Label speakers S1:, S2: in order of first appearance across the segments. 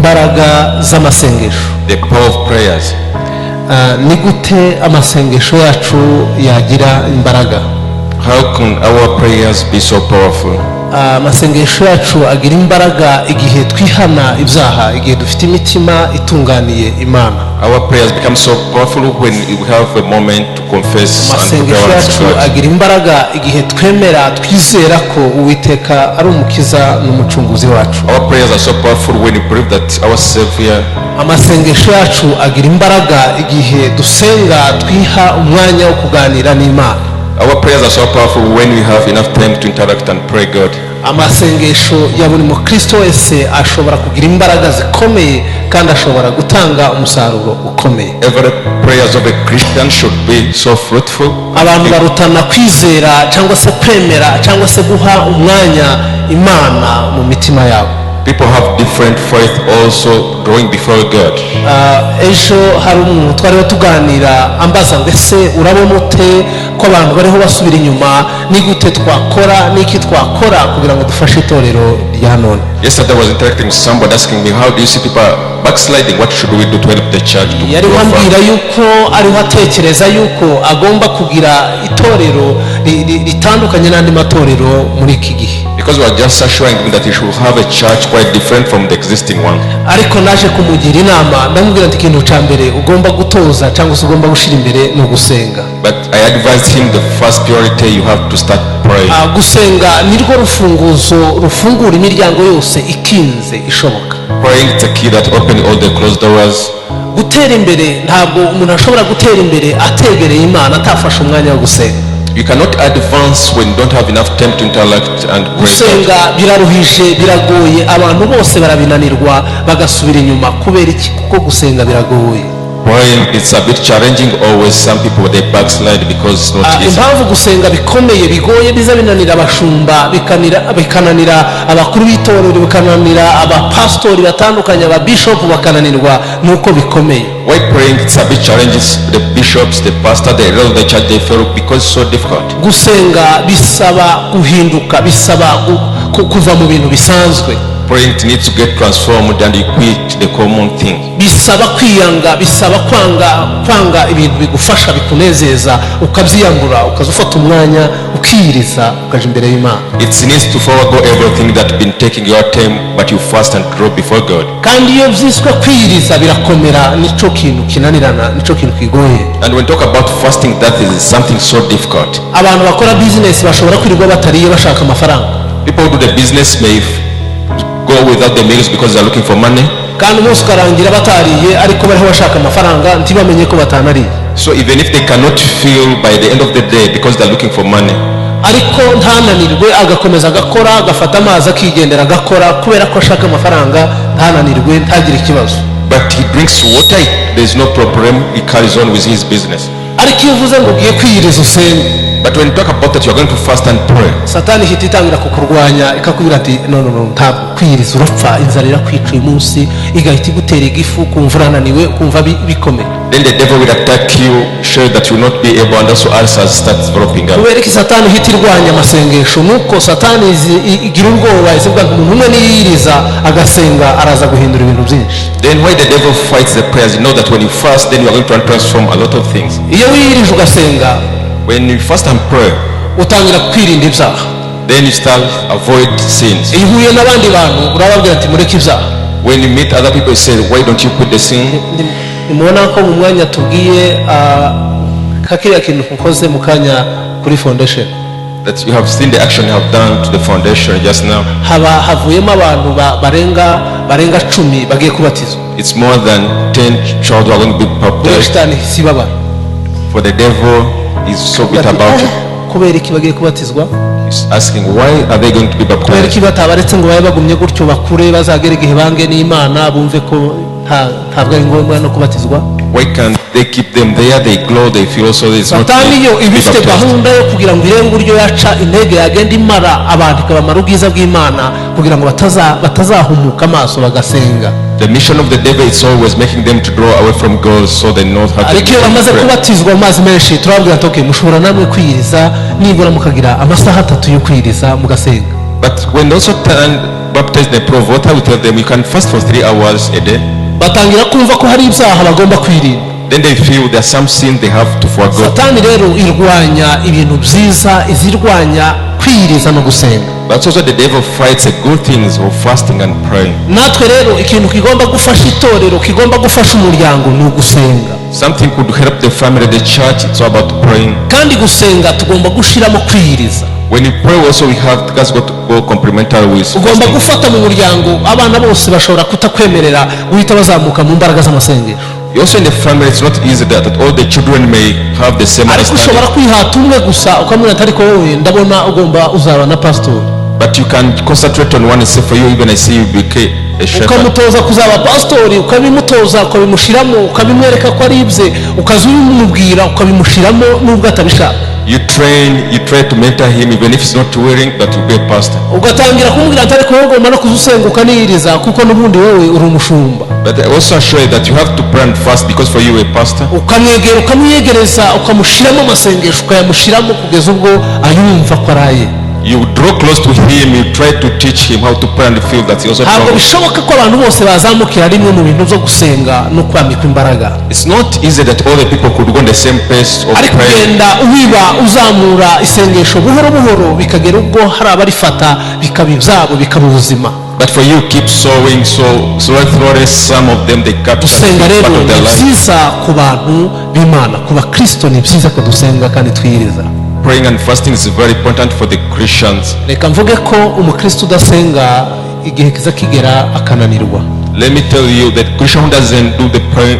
S1: imbaraga z'amasengesho.
S2: The power of prayers.
S1: Ni gute amasengesho yacu yagira imbaraga?
S2: How can our prayers be so powerful?
S1: Amasengesho yacu agira imbaraga igihe twihana ibyaha, igihe dufite imitima itunganiye Imana.
S2: Our prayers become so powerful when we have a moment to confess and to
S1: amasengesho yacu agira imbaraga igihe twemera twizera ko Uwiteka ari umukiza n'umucunguzi wacu.
S2: Our prayers are so powerful when we believe that our Savior.
S1: Amasengesho yacu agira imbaraga igihe dusenga twiha umwanya wo kuganira n'Imana.
S2: Our prayers are so powerful when we have enough time to interact and pray God.
S1: Amasengesho ya buri mukristo wese ashobora kugira imbaraga zikomeye kandi ashobora gutanga umusaruro ukomeye.
S2: Every prayers of a Christian should be so fruitful.
S1: Abantu barutana kwizera cyangwa se kwemera cyangwa se guha umwanya Imana mu mitima yabo.
S2: People have different faith also growing before God.
S1: Ejo hari umuntu twari tuganira ambaza ngo ese urabona ute ko abantu bariho basubira inyuma, ni gute twakora n'iki twakora kugira ngo dufashe itorero rya none.
S2: Yesterday I was interacting with somebody asking me, how do you see people backsliding? What should we do to help the church to
S1: yari wambwira yuko ari hatekereza yuko agomba kugira itorero ritandukanye n'andi matorero muri iki gihe.
S2: Because we are just assuring him that he should have a church quite different from the existing one.
S1: Ariko naje kumugira inama ndamubwira ati ikintu cya mbere ugomba gutoza cyangwa se ugomba gushira imbere no gusenga.
S2: But I advised him the first priority you have to start praying.
S1: Gusenga nirwo rufunguzo rufungura imiryango yose ikinze ishoboka.
S2: Praying is the key that opens all the closed doors.
S1: Gutera imbere ntabwo umuntu ashobora gutera imbere ategereye Imana atafashe umwanya wo gusenga.
S2: You cannot advance when you don't have enough time to interact and pray.
S1: Gusenga biraruhije, biragoye, abantu bose barabinanirwa bagasubira inyuma kubera iki? Kuko gusenga biragoye.
S2: Praying it's a bit challenging always. Some people they backslide because it's not easy.
S1: Impamvu gusenga bikomeye bigoye biza binanira abashumba, bikananira abakuru b'itorero, bikananira abapastori batandukanye, ababishop bakananirwa nuko bikomeye.
S2: Why praying it's a bit challenges the bishops, the pastor, the elder of the church, they feel because it's so difficult.
S1: Gusenga bisaba guhinduka, bisaba kuva mu bintu bisanzwe.
S2: Praying needs to get transformed and you quit the common thing.
S1: Bisaba kwiyanga, bisaba kwanga ibintu bigufasha bikunezeza, ukabyiyambura, ukazufata umwanya ukiriza ukaje imbere y'Imana.
S2: It needs to forego everything that been taking your time, but you fast and drop before God.
S1: Kandi iyo byiswe kwiriza birakomera, nico kintu kinanirana, nico kintu kigoye.
S2: And when talk about fasting, that is something so difficult.
S1: Abantu bakora business bashobora kwirirwa batariye bashaka amafaranga.
S2: People who do the business may go without the meals because they are looking for money.
S1: Kandi umunsi ukarangira batariye ariko bariho bashaka amafaranga ntibamenye ko batanariye.
S2: So even if they cannot feel by the end of the day because they are looking for money.
S1: Ariko ntananirwe agakomeza agakora, agafata amazi akigendera agakora kubera ko ashaka amafaranga, ntananirwe ntagire ikibazo.
S2: But he drinks water, there is no problem, he carries on with his business.
S1: Ariko iyo uvuze ngo ugiye kwiyiriza usenge,
S2: but when you talk about that you are going to fast and pray,
S1: Satani ihita itangira kukurwanya ikakubwira ati no ntabwo kwiyiriza urapfa, inzara irakwica uyu munsi, igahita igutera igifu, kumva urananiwe, kumva bikomeye.
S2: Then the devil will attack you, show that you will not be able, and also ulcers start developing up.
S1: Kubera ko Satani ihita irwanya amasengesho, nuko Satani igira ubwoba, isibwa umuntu umwe niyiriza agasenga araza guhindura ibintu byinshi.
S2: Then why the devil fights the prayers? You know that when you fast, then you are going to transform a lot of things.
S1: Iyo wiyirije ugasenga,
S2: when you fast and pray,
S1: utangira kwirinda ibyaha.
S2: Then you start avoid sins.
S1: Iyo uhuye n'abandi bantu urababwira ati mureke ibyaha.
S2: When you meet other people, you say, why don't you quit the sin?
S1: Nimubona ko mu mwanya tugiye kakiriya kintu ukoze mu kanya kuri foundation.
S2: That you have seen the action you have done to the foundation just now.
S1: Havuyemo abantu barenga 10 bagiye kubatizwa.
S2: It's more than 10 children who are going to be baptized. For the devil is so bitter about it.
S1: Kubera iki bagiye kubatizwa?
S2: He's asking why are they going to be baptized?
S1: Kubera iki batabaretse ngo babe bagumye gutyo bakure bazagera igihe bange n'Imana bumve ko ntabwo ari ngombwa no kubatizwa?
S2: Why can't they keep them there? They glow, they feel also it's not.
S1: Satani yo ibifite gahunda yo kugira ngo irenge uburyo yaca intege yagenda imara abantu kabamara ubwiza bw'Imana kugira ngo batazahumuka amaso bagasenga.
S2: The mission of the devil is always making them to draw away from God so they know how to.
S1: Ariko iyo bamaze kubatizwa amazi menshi turabwira ati mushobora namwe kwiriza nibura mukagira amasaha 3 yo kwiriza mugasenga.
S2: But when also turn baptized in a pool of water, we tell them you can fast for 3 hours a day.
S1: batangira kumva ko hari ibyaha bagomba kwirinda.
S2: Then they feel there are some sin they have to forgo.
S1: Satani rero irwanya ibintu byiza, izirwanya kwiriza no gusenga.
S2: But also the devil fights the good things of fasting and praying.
S1: Natwe rero ikintu kigomba gufasha itorero, kigomba gufasha umuryango ni ugusenga.
S2: Something could help the family, the church, it's all about praying.
S1: Kandi gusenga tugomba gushiramo kwiriza.
S2: When you pray also we have that's got to go complementary with.
S1: Ugomba gufata mu muryango abana bose bashobora kutakwemerera guhita bazamuka mu mbaraga z'amasengesho.
S2: Also in the family it's not easy that all the children may have the same understanding.
S1: Ushobora kwihata umwe gusa ukamubwira ati ariko wowe ndabona ugomba uzaba na pastor.
S2: But you can concentrate on one and say for you even I see you became a shepherd.
S1: Ukamutoza kuzaba pastor, ukabimutoza, ukabimushiramo, ukabimwereka ko ari ibye, ukazubimubwira, ukabimushiramo nubwo atabishaka.
S2: You try to mentor him even if he's not willing that you be a pastor.
S1: Ugatangira kumubwira ati ariko wowe ugomba no kuzusenga ukaniriza kuko n'ubundi wowe uri umushumba.
S2: But I also assure you that you have to pray and fast because for you a pastor.
S1: Ukamwegera, ukamwiyegereza, ukamushiramo amasengesho, ukayamushiramo kugeza ubwo ayumva ko araye.
S2: You draw close to him, you try to teach him how to pray and feel that he also
S1: ntabwo bishoboka ko abantu bose bazamukira rimwe mu bintu byo gusenga no kwamika imbaraga.
S2: It's not easy that all the people could go on the same pace of
S1: ariko
S2: prayer.
S1: Genda ubiba uzamura isengesho buhoro buhoro bikagera ubwo hari abarifata bikaba ibyabo bikaba ubuzima.
S2: But for you keep sowing so slowly some of them they capture
S1: gusenga
S2: part
S1: rero
S2: of their
S1: ni
S2: life.
S1: byiza ku bantu b'Imana, ku bakristo ni byiza ko dusenga kandi twiriza.
S2: Praying and fasting is very important for the Christians.
S1: Reka mvuge ko umukristo udasenga igihe kiza kigera akananirwa.
S2: Let me tell you that Christian who doesn't do the prayer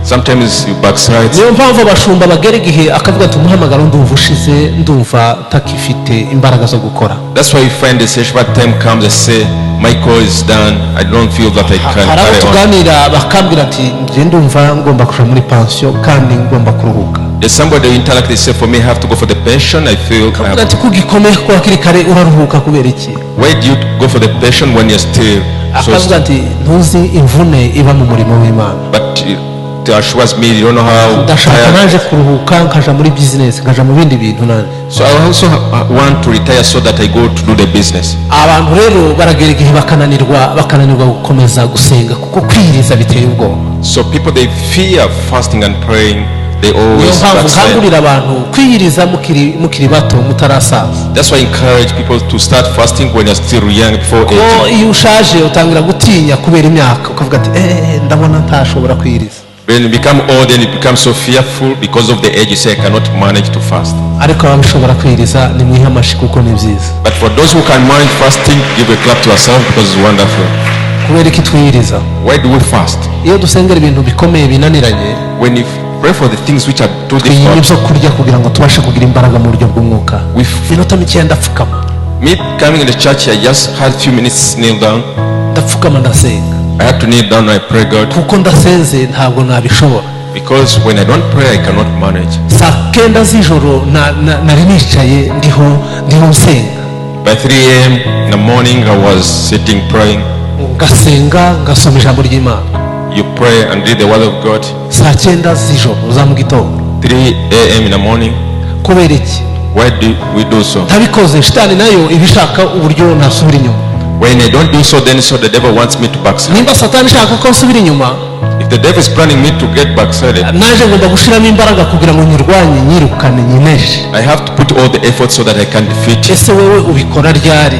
S2: sometimes you backslide.
S1: Niyo mpamvu abashumba bagera igihe akavuga ati umuhamagaro ndumva ushize, ndumva takifite imbaraga zo gukora.
S2: That's why you find the sexual time comes and say my call is done, I don't feel that I can carry on.
S1: Tuganira bakambira ati nje ndumva ngomba kuja muri pension kandi ngomba kuruhuka.
S2: There's somebody who interact, they say for me I have to go for the pension, I feel
S1: ati kugikomeye ko hakiri kare uraruhuka kubera iki?
S2: Why do you go for the pension when you're still
S1: akavuga ati ntuzi imvune iba mu murimo w'Imana.
S2: But it assures me you don't know how
S1: ndashaka naje kuruhuka nkaja muri business, nkaja mu bindi bintu nane.
S2: So I also want to retire so that I go to do the business.
S1: Abantu rero baragera igihe bakananirwa gukomeza gusenga kuko kwiriza biteye ubwoba.
S2: So people they fear fasting and praying. They always
S1: backslide. Abantu kwiriza mukiri bato mutarasaza.
S2: That's why I encourage people to start fasting when you're still young before age.
S1: Iyo ushaje utangira gutinya kubera imyaka ukavuga ati ndabona ntashobora kwiriza.
S2: When you become old and you become so fearful because of the age, you say I cannot manage to fast.
S1: Ariko abashobora kwiriza ni mwihamashi kuko ni byiza.
S2: But for those who can manage fasting, give a clap to yourself because it's wonderful.
S1: Kubera iki twiriza?
S2: Why do we fast?
S1: Iyo dusengera ibintu bikomeye binaniranye.
S2: When you pray for the things which are too difficult.
S1: Ibyo kurya kugira ngo tubashe kugira imbaraga mu buryo bw'umwuka. Minota mike ndapfukama.
S2: Me coming in the church, I just had a few minutes kneel down.
S1: Ndapfukama ndasenga.
S2: I had to kneel down and I pray God.
S1: Kuko ndasenze ntabwo nabishobora.
S2: Because when I don't pray, I cannot manage.
S1: Saa kenda z'ijoro nari nicaye ndiho nsenga.
S2: By 3 a.m. in the morning, I was sitting praying.
S1: Ngasenga ngasoma ijambo ry'Imana.
S2: You pray and read the word of God.
S1: Saa kenda z'ijoro za mu gitondo.
S2: 3 a.m. in the morning.
S1: Kubera iki?
S2: Why do we do so?
S1: Ntabikoze shitani nayo ibishaka uburyo nasubira inyuma.
S2: When I don't do so, then so the devil wants me to backslide.
S1: Nimba satani shaka ko nsubira inyuma.
S2: If the devil is planning me to get backslided,
S1: naje ngomba gushiramo imbaraga kugira ngo nyirwanye nyirukane nyineshe.
S2: I have to put all the effort so that I can defeat you.
S1: Ese wewe ubikora ryari?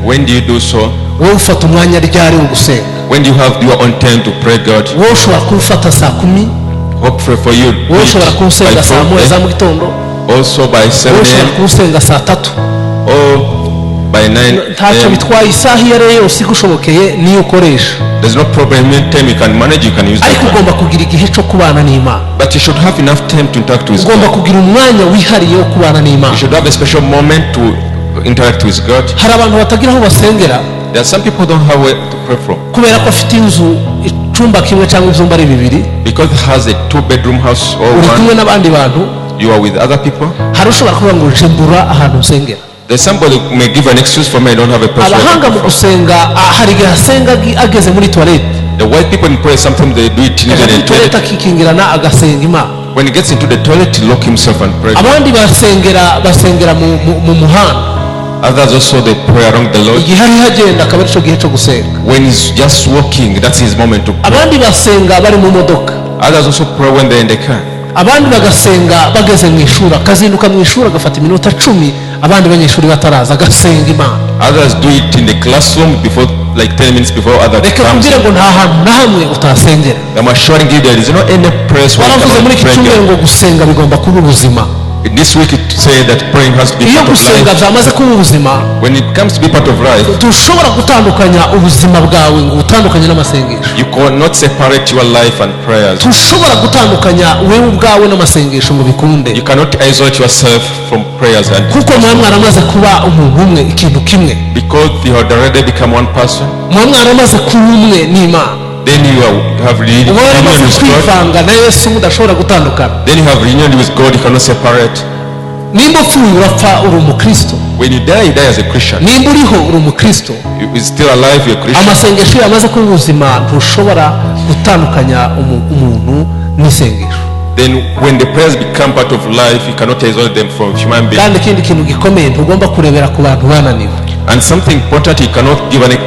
S2: When do you do so?
S1: Wowe ufata umwanya ryari wo gusenga?
S2: When do you have your own time to pray God?
S1: Wowe ushobora kumfata saa 10.
S2: Hopefully for you.
S1: Wowe ushobora kumsenga saa 1 za mu gitondo.
S2: Also by 7
S1: Wowe ushobora kumsenga saa 3.
S2: Or by 9.
S1: Ntacyo bitwaye isaha iyo ariyo yose igushobokeye niyo ukoresha.
S2: There's no problem. Anytime you can manage, you can use that.
S1: Ariko ugomba kugira igihe cyo kubana n'Imana.
S2: But you should have enough time to interact with God.
S1: Ugomba kugira umwanya wihariye wo kubana n'Imana.
S2: You should have a special moment to interact with God.
S1: Hari abantu batagira aho basengera.
S2: There are some people who don't have where to pray from.
S1: Kubera ko afite inzu icyumba kimwe cyangwa ibyumba ari bibiri.
S2: Because it has a 2-bedroom house or
S1: uri kumwe n'abandi bantu.
S2: You are with other people.
S1: Hari ushobora kuvuga ngo jembura ahantu nsengera.
S2: There's somebody who may give an excuse for me. I don't have a place.
S1: Abahanga mu gusenga hari igihe asenga ageze muri toilette.
S2: The white people in prayer sometimes they do it in the toilet.
S1: Akikingirana agasenga Imana.
S2: When he gets into the toilet, he lock himself and pray.
S1: Abandi basengera mu muhanda.
S2: Others also they pray along the Lord.
S1: igihe ari hagenda akaba ari cyo gihe cyo gusenga.
S2: When he's just walking, that's his moment to pray.
S1: Abandi basenga bari mu modoka.
S2: Others also pray when they're in the car.
S1: Abandi bagasenga bageze mu ishuri, akazinduka mu ishuri agafata iminota 10 abandi banyeshuri bataraza agasenga Imana.
S2: Others do it in the classroom before, like 10 minutes before others
S1: Reka
S2: comes.
S1: kugira ngo nta hantu na hamwe utasengera.
S2: I'm assuring you there is no any place where you
S1: Baravuze muri iki
S2: cannot
S1: cyumweru
S2: pray.
S1: ngo gusenga bigomba kuba ubuzima.
S2: This week it say that praying has to be
S1: Iyo
S2: part of
S1: gusenga
S2: life.
S1: byamaze kuba ubuzima,
S2: When it comes to be part of life,
S1: dushobora gutandukanya ubuzima bwawe ngo utandukanye n'amasengesho.
S2: you cannot separate your life and prayers.
S1: Tushobora gutandukanya wewe ubwawe n'amasengesho ngo bikunde.
S2: You cannot isolate yourself from prayers and
S1: Kuko mwa mwaramaze kuba umuntu umwe, ikintu kimwe.
S2: because you had already become one person.
S1: Mwa mwaramaze kuba umwe n'Imana.
S2: Then you have reunion
S1: Uba waramaze
S2: with God.
S1: kwivanga na Yesu mudashobora gutandukana.
S2: Then you have reunion with God. You cannot separate.
S1: Nimba upfuye urapfa uri umukristo.
S2: When you die as a Christian.
S1: Nimba uriho uri umukristo.
S2: You still alive. You're a Christian.
S1: Amasengesho yamaze kuba ubuzima, ntushobora gutandukanya umuntu n'isengesho.
S2: Then when the prayers become part of life, you cannot isolate them from human beings.
S1: Kandi ikindi kintu gikomeye ntugomba kurebera ku bantu bananiwe.
S2: And something important, you cannot give any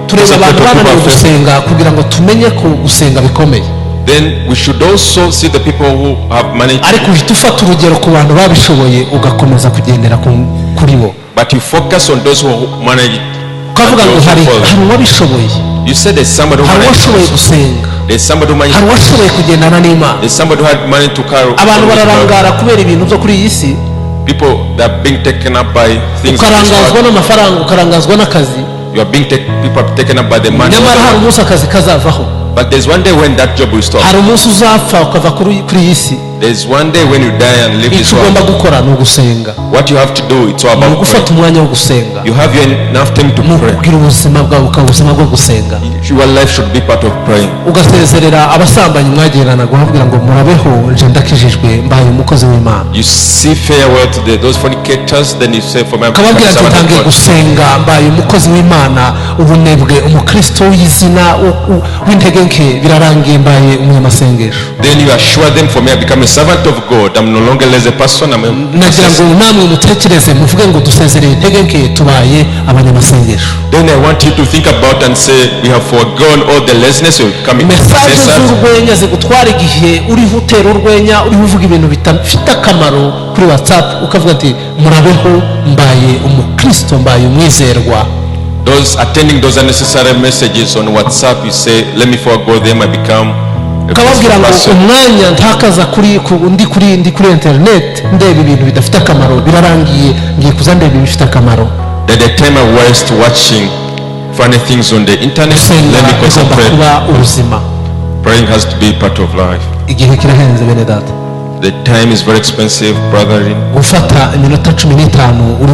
S1: Tureba abantu bananiwe gusenga kugira ngo tumenye ko gusenga bikomeye.
S2: Then we should also see the people who have managed.
S1: Ariko uhita ufata urugero ku bantu babishoboye ugakomeza kugendera kuri bo.
S2: But you focus on those who manage.
S1: Ukavuga ngo hari uwabishoboye.
S2: You said there's somebody who
S1: hari uwashoboye gusenga.
S2: There's somebody who managed.
S1: Hari uwashoboye kugendana n'Imana.
S2: There's somebody who had money to carry.
S1: Abantu bararangara kubera ibintu byo kuri iyi si.
S2: People that are being taken up by things.
S1: Ukarangazwa n'amafaranga, ukarangazwa n'akazi.
S2: You are being people are taken up by the money.
S1: Nyamara hari umunsi akazi kazavaho.
S2: But there's one day when that job will stop.
S1: Hari umunsi uzapfa ukava kuri iyi si.
S2: There's one day when you die and leave this world.
S1: Icyo ugomba gukora ni ugusenga.
S2: What you have to do, it's all about
S1: gufata umwanya wo gusenga.
S2: You have enough time to pray.
S1: Kugira ubuzima bwawe ukabuzima bwo gusenga.
S2: Your life should be part of praying.
S1: Ugasezerera abasambanyi mwagirana guhabwira ngo murabeho nje ndakijijwe mbaye umukozi w'Imana.
S2: You see farewell to those fornicators, then you say for my
S1: kababwira ati ntangiye gusenga mbaye umukozi w'Imana ubunebwe umukristo w'izina w'intege nke birarangiye mbaye umunyamasengesho.
S2: Then you assure them for me I become a servant of God. I'm no longer as a person. I'm a
S1: nagira ngo namwe mutekereze muvuge ngo dusezerere intege nke tubaye abanyamasengesho.
S2: Then I want you to think about and say we have forgone all the laziness of becoming
S1: message z'urwenya zigutwara igihe uriho utera urwenya uriho uvuga ibintu bitafite akamaro kuri WhatsApp ukavuga ati murabeho mbaye umukristo mbaye umwizerwa.
S2: Those attending those unnecessary messages on WhatsApp, you say let me forgo them, I become
S1: kababwira ngo umwanya ntakaza kuri internet ndeba ibintu bidafite akamaro birarangiye ngiye kuza ndeba ibifite akamaro.
S2: That the time I waste watching funny things on the internet, let me concentrate. Praying has to be part of life.
S1: Igihe kirahenze bene data.
S2: The time is very expensive, brethren.
S1: Gufata iminota 15 uri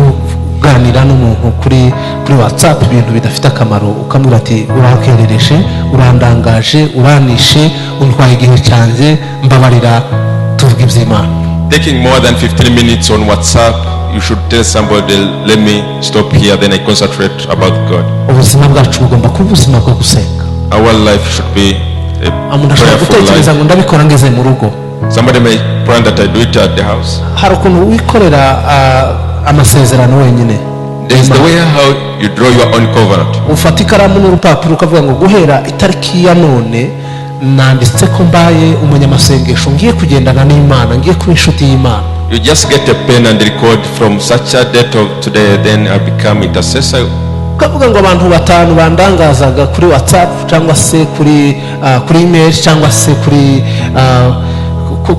S1: kuganira n'umuntu kuri WhatsApp ibintu bidafite akamaro ukamubwira ati urakerereshe urandangaje uranishe untwaye igihe cyanjye mbabarira tuvuga iby'Imana.
S2: Taking more than 15 minutes on WhatsApp, you should tell somebody let me stop here, then I concentrate about God.
S1: Ubuzima bwacu bugomba kuba ubuzima bwo gusenga.
S2: Our life should be a prayerful life.
S1: ngo ndabikora ngeze mu rugo.
S2: Somebody may plan that I do it at the house.
S1: Hari ukuntu wikorera amasezerano wenyine.
S2: There is the way how you draw your own covenant.
S1: Ufata ikaramu n'urupapuro ukavuga ngo guhera itariki ya none nanditse ko mbaye umunyamasengesho ngiye kugendana n'Imana ngiye kuba inshuti y'Imana.
S2: You just get a pen and record from such a date of today, then I become intercessor.
S1: Ukavuga ngo abantu 5 bandangazaga kuri WhatsApp cyangwa se kuri email cyangwa se kuri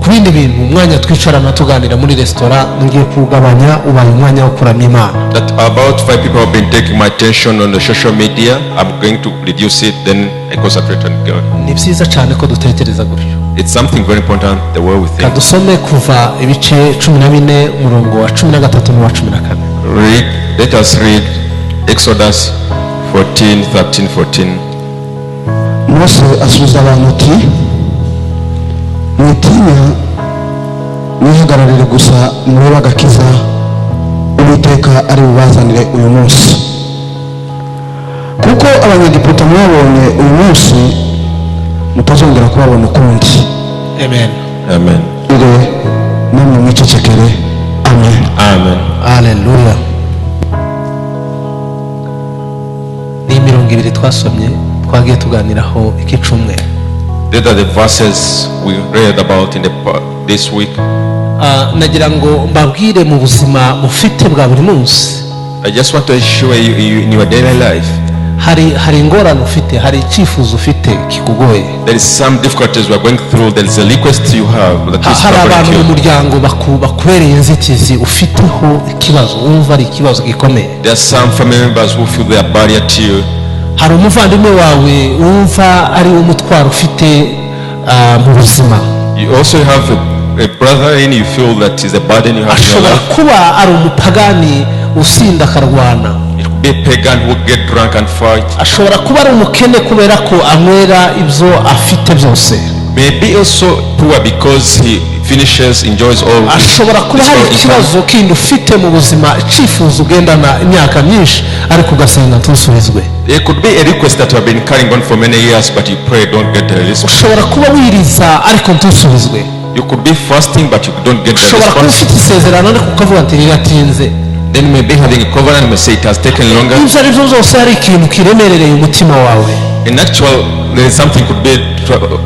S1: bindi bintu umwanya twicarana tuganira muri restaurant ngiye kugabanya ubaye umwanya wo kuramya Imana.
S2: That about 5 people have been taking my attention on the social media. I'm going to reduce it, then I concentrate on God.
S1: Ni byiza cyane ko dutekereza gutyo.
S2: It's something very important the way we think.
S1: Kadusome kuva ibice 14 umurongo wa 13 n'uwa 14.
S2: Let us read Exodus 14:13-14.
S3: Mose asubiza abantu ati mwitinya mwihagararire gusa murebe agakiza Uwiteka ari bubazanire uyu munsi kuko abanyegiputa mwabonye uyu munsi mutazongera kubabona ukundi.
S1: Amen.
S2: Amen.
S3: Namwe mwicecekere. Amen.
S2: Amen.
S1: Hallelujah. twasomye twagiye tuganiraho iki cyumweru.
S2: These are the verses we read about in this week.
S1: Nagira ngo mbabwire mu buzima mufite bwa buri munsi.
S2: I just want to assure you in your daily life.
S1: Hari ingorane ufite, hari icyifuzo ufite kikugoye.
S2: There is some difficulties we are going through. There is a request you have that is
S1: hari abantu mu
S2: troubling you.
S1: muryango bakubereye inzitizi, ufiteho ikibazo, wumva ari ikibazo gikomeye.
S2: There are some family members who feel they are barrier to you.
S1: Hari umuvandimwe wawe wumva ari umutwaro ufite mu buzima.
S2: You also have a brother in you feel that is a burden you have in your
S1: ashobora
S2: life.
S1: kuba ari umupagani usinda akarwana.
S2: It could be a pagan who get drunk and fight.
S1: Ashobora kuba ari umukene kubera ko anywera ibyo afite byose.
S2: Maybe also poor because he finishes, enjoys all
S1: ashobora kuba hari ikibazo kindi ufite mu buzima, icyifuzo ugendana imyaka myinshi ariko ugasenga ntusubizwe.
S2: There could be a request that you have been carrying on for many years but you pray don't get the response.
S1: ushobora kuba wiriza ariko ntusubizwe.
S2: You could be fasting but you don't get the
S1: ushobora kuba
S2: response.
S1: ufite isezerano ariko ukavuga ati riratinze.
S2: Then maybe having a covenant may say it has taken longer.
S1: ibyo ari byo byose hari ikintu kiremerereye umutima wawe.
S2: In actual, there is something could be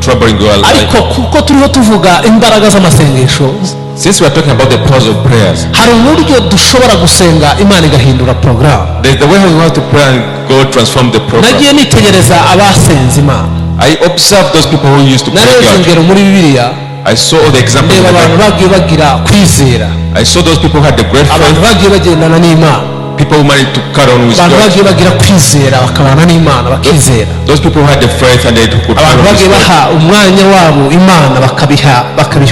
S2: troubling your life.
S1: ariko kuko turiho tuvuga imbaraga z'amasengesho,
S2: Since we are talking about the powers of prayers,
S1: hari uburyo dushobora gusenga Imana igahindura porogaramu.
S2: there is the way how we have to pray and God transform the program.
S1: nagiye nitegereza abasenze Imana.
S2: I observed those people who used to pray
S1: narebye
S2: God.
S1: ingero muri Bibiliya,
S2: I saw all the examples.
S1: ndeba abantu bagiye bagira kwizera,
S2: I saw those people who had the great
S1: abantu
S2: faith,
S1: bagiye bagendana n'Imana,
S2: people who managed to carry on with
S1: abantu
S2: God.
S1: bagiye bagira kwizera bakabana n'Imana bakizera,
S2: Those people who had the faith and they could carry
S1: abantu
S2: on
S1: bagiye
S2: with God.
S1: baha umwanya wabo Imana bakabiha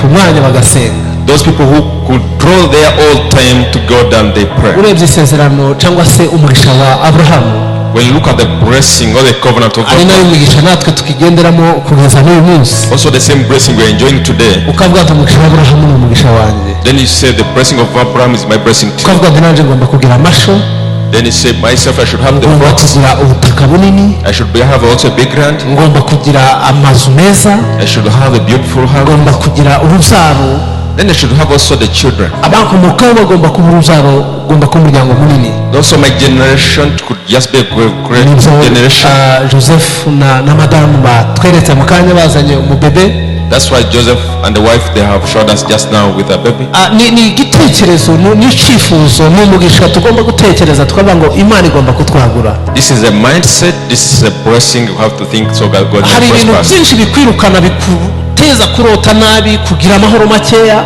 S1: umwanya bagasenga.
S2: Those people who could draw their all time to God and they pray.
S1: urebye isezerano cyangwa se umugisha wa Aburahamu,
S2: When you look at the blessing or the covenant of
S1: ari nayo
S2: God,
S1: umugisha natwe tukigenderamo kugeza n'uyu munsi,
S2: also the same blessing we are enjoying today,
S1: ukavuga ati umugisha wa Aburahamu ni umugisha wanjye,
S2: then you say the blessing of Abraham is my blessing too.
S1: ukavuga ati nanjye ngomba kugira amasho,
S2: Then you say myself I should have the
S1: ngomba
S2: flocks,
S1: kugira ubutaka bunini,
S2: I should have also a big land,
S1: ngomba kugira amazu meza,
S2: I should have a beautiful house,
S1: ngomba kugira urubyaro,
S2: then I should have also the children.
S1: abakomokaho bagomba kuba urubyaro, ugomba kuba umuryango munini.
S2: Also my generation could just be a great
S1: Nibyo
S2: generation.
S1: Joseph na madamu batweretse mu kanya bazanye umubebe.
S2: That's why Joseph and the wife they have showed us just now with a baby.
S1: ni igitekerezo n'icyifuzo n'umugisha tugomba gutekereza, tukavuga ngo Imana igomba kutwagura.
S2: This is a mindset, this is a blessing you have to think so that God
S1: hari
S2: will
S1: ibintu
S2: prosper.
S1: byinshi bikwirukana bikuteza kurota nabi, kugira amahoro makeya.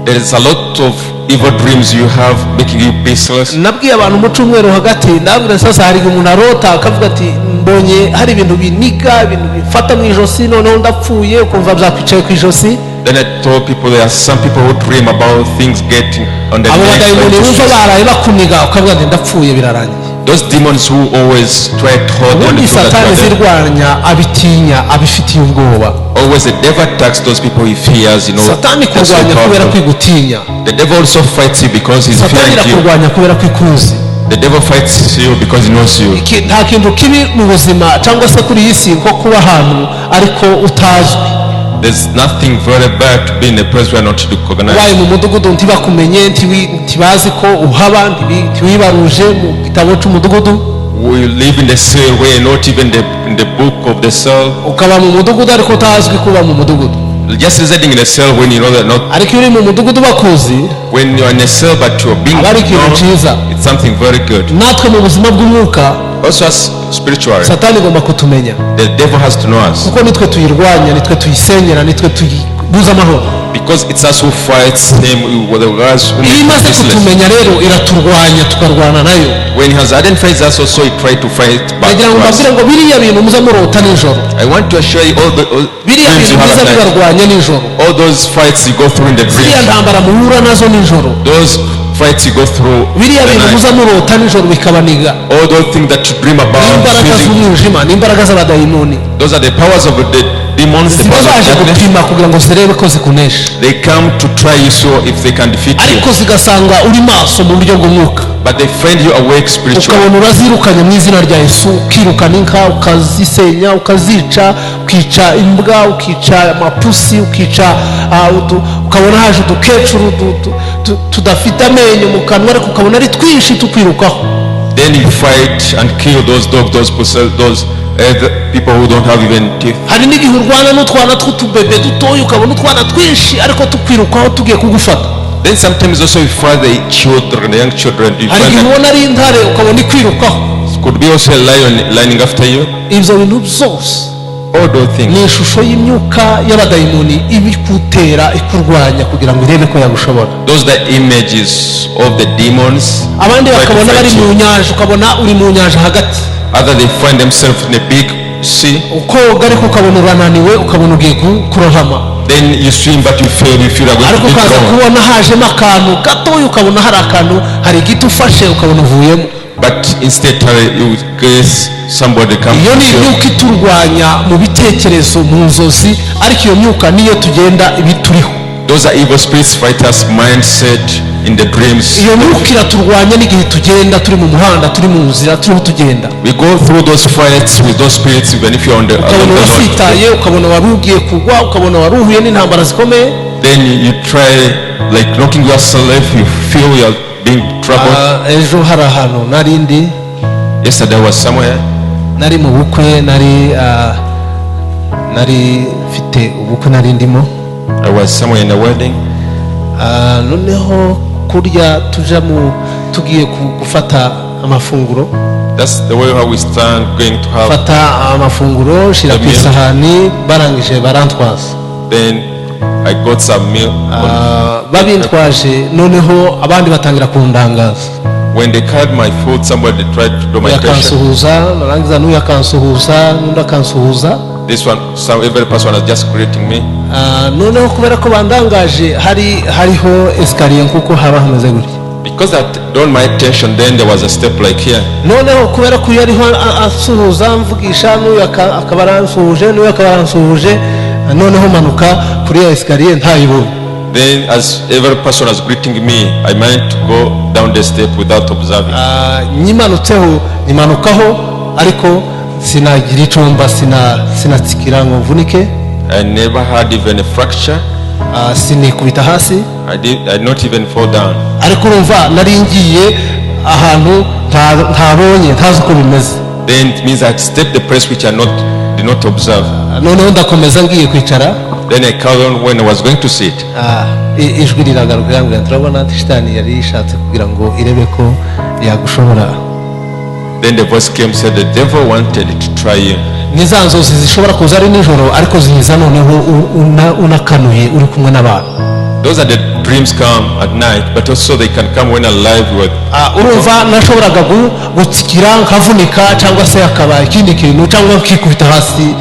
S2: There is a lot of evil dreams you have making you peaceless.
S1: Nabwiye abantu mu cyumweru hagati, ndabwira sasa hari umuntu arota akavuga ati mbonye hari ibintu biniga, ibintu bifata mu ijosi, noneho ndapfuye, ukumva byakwicaye ku ijosi.
S2: Then I told people there are some people who dream about things getting on the
S1: abo
S2: neck.
S1: badayimoni bumva baraye bakuniga, ukavuga ati ndapfuye birarangiye.
S2: Those demons who always try to hold on
S1: ubundi
S2: to that
S1: satani
S2: brother.
S1: zirwanya abitinya, abifitiye ubwoba.
S2: Always the devil attacks those people he fears, you know.
S1: satani
S2: that's so
S1: kurwanya kubera
S2: powerful.
S1: kwigutinya.
S2: The devil also fights you because he's
S1: satani
S2: fearing you.
S1: irakurwanya kubera kwikuzi.
S2: The devil fights you because he knows you.
S1: nta kintu kibi mu buzima cyangwa se kuri iyi si nko kuba ahantu ariko utazwi.
S2: There's nothing very bad to be in a place where not to
S1: ubaye
S2: recognize.
S1: mu mudugudu ntibakumenye, ntibazi ko uhaba, ntiwibaruje mu gitabo cy'umudugudu.
S2: We live in the cell where not even in the book of the cell.
S1: ukaba mu mudugudu ariko utazwi kuba mu mudugudu.
S2: Just residing in a cell when you know that not.
S1: ariko iyo uri mu mudugudu bakuzi,
S2: When you're in a cell but you're being
S1: aba ari ikintu
S2: known,
S1: cyiza.
S2: it's something very good.
S1: natwe mu buzima bw'umwuka
S2: Also as spiritually,
S1: satani igomba kutumenya,
S2: the devil has to know us
S1: kuko nitwe tuyirwanya, nitwe tuyisenyera, nitwe tuyibuza amahoro.
S2: because it's us who fights him with the guys who
S1: iyo
S2: make
S1: imaze
S2: him useless.
S1: kutumenya rero iraturwanya, tukarwana nayo.
S2: When he has identified us also he tried to fight back
S1: nagira ngo
S2: to us.
S1: mbabwire ngo biriya bintu muza murota nijoro,
S2: I want to assure you all the
S1: biriya
S2: dreams
S1: bintu
S2: you have
S1: biza
S2: at night,
S1: bibarwanya nijoro,
S2: all those fights you go through in the
S1: ziriya
S2: dream,
S1: ntambara muhura nazo nijoro,
S2: those fights you go through
S1: biriya
S2: the
S1: bintu
S2: night,
S1: muza murota nijoro bikabaniga,
S2: all those things that you dream about,
S1: n'imbaraga
S2: feeling,
S1: z'umwijima, n'imbaraga z'abadayimoni,
S2: those are the powers of the demons, the
S1: ziba
S2: powers of
S1: zaje
S2: darkness.
S1: gupima kugira ngo zirebe ko zikunesha,
S2: They come to try you so if they can defeat you,
S1: ariko zigasanga uri maso mu buryo bw'umwuka,
S2: but they find you awake spiritually.
S1: ukabona urazirukanye mu izina rya Yesu, ukirukana inka, ukazisenya, ukazica, ukica imbwa, ukica amapusi, ukica ukabona haje udukecuru tudafite amenyo mu kanwa, ariko ukabona ari twinshi tukwirukaho.
S2: Then you fight and kill those dogs, those people who don't have even teeth.
S1: hari n'igihe urwana n'utwana tw'utubebe dutoya ukabona utwana twinshi ariko tukwirukaho tugiye kugufata.
S2: Then sometimes also you find the children, the young children. You
S1: hari
S2: find
S1: igihe ubona ari intare ukabona ikwirukaho.
S2: it could be also a lion lining after you.
S1: ibyo bintu byose
S2: All those things.
S1: ni ishusho y'imyuka y'abadayimoni ibikutera ikurwanya kugira ngo irebe ko yagushobora.
S2: Those are the images of the demons.
S1: abandi
S2: try to
S1: bakabona bari
S2: fight
S1: mu
S2: you.
S1: nyanja ukabona uri mu nyanja hagati.
S2: Other they find themselves in a big sea.
S1: ukoga ariko ukabona urananiwe ukabona ugiye kurohama.
S2: Then you swim but you fail. You feel like going
S1: ariko
S2: to
S1: ukaza
S2: drown.
S1: kubona hajemo akantu gatoya ukabona hari akantu hari igiti ufashe ukabona uvuyemo.
S2: But instead you guess somebody comes
S1: iyo ni
S2: to you.
S1: imyuka iturwanya mu bitekerezo mu nzozi ariko iyo myuka niyo tugenda ibituriho.
S2: Those are evil spirits fight us mindset in the dreams.
S1: iyo myuka iraturwanya n'igihe tugenda turi mu muhanda turi mu nzira turiho tugenda.
S2: We go through those fights with those spirits even if you're on the
S1: ukabona
S2: road.
S1: urasitaye ukabona wari ugiye kugwa ukabona wari uhuye n'intambara zikomeye.
S2: Then you try like knocking yourself, you feel you're being troubled.
S1: ejo hari ahantu narindi
S2: Yesterday I was somewhere.
S1: nari mu bukwe nari mfite ubukwe nari ndimo.
S2: I was somewhere in a wedding.
S1: noneho kurya tugiye gufata amafunguro.
S2: That's the way how we stand going to have.
S1: fata amafunguro shira ku isahani barangije barantwaza.
S2: Then I got some meal.
S1: babintwaje noneho abandi batangira kundangaza.
S2: When they carried my food, somebody tried to do my pressure.
S1: yakansuhuza narangiza n'uyu akansuhuza n'undi akansuhuza.
S2: This one, every person was just greeting me.
S1: noneho kubera ko bandangaje hariho esikariye nkuko haba hameze gutya.
S2: Because that drawn my attention, then there was a step like here.
S1: noneho kubera ko yariho asuhuza mvugisha n'uyu akaba aransuhuje n'uyu akaba aransuhuje noneho manuka kuri ya esikariye ntayibonye.
S2: Then as every person was greeting me, I managed to go down the step without observing.
S1: nyimanukaho ariko sinagira icumba sinatsikira ngo mvunike.
S2: I never had even a fracture.
S1: sinikubita hasi.
S2: I did not even fall down.
S1: ariko urumva nari ngiye ahantu ntabonye ntazi uko bimeze.
S2: Then it means I stepped the place which I did not observe.
S1: noneho ndakomeza ngiye kwicara.
S2: Then I carried on when I was going to sit.
S1: ijwi riragaruka yambwira turabona shitani yari ishatse kugira ngo irebe ko yagushobora.
S2: Then the voice came said the devil wanted to try you.
S1: ni za nzozi zishobora kuza ari nijoro ariko ziza noneho unakanuye uri kumwe n'abantu.
S2: Those are the dreams come at night, but also they can come when alive with.
S1: urumva nashoboraga gutsikira nkavunika cyangwa se akaba ikindi kintu cyangwa kikubita hasi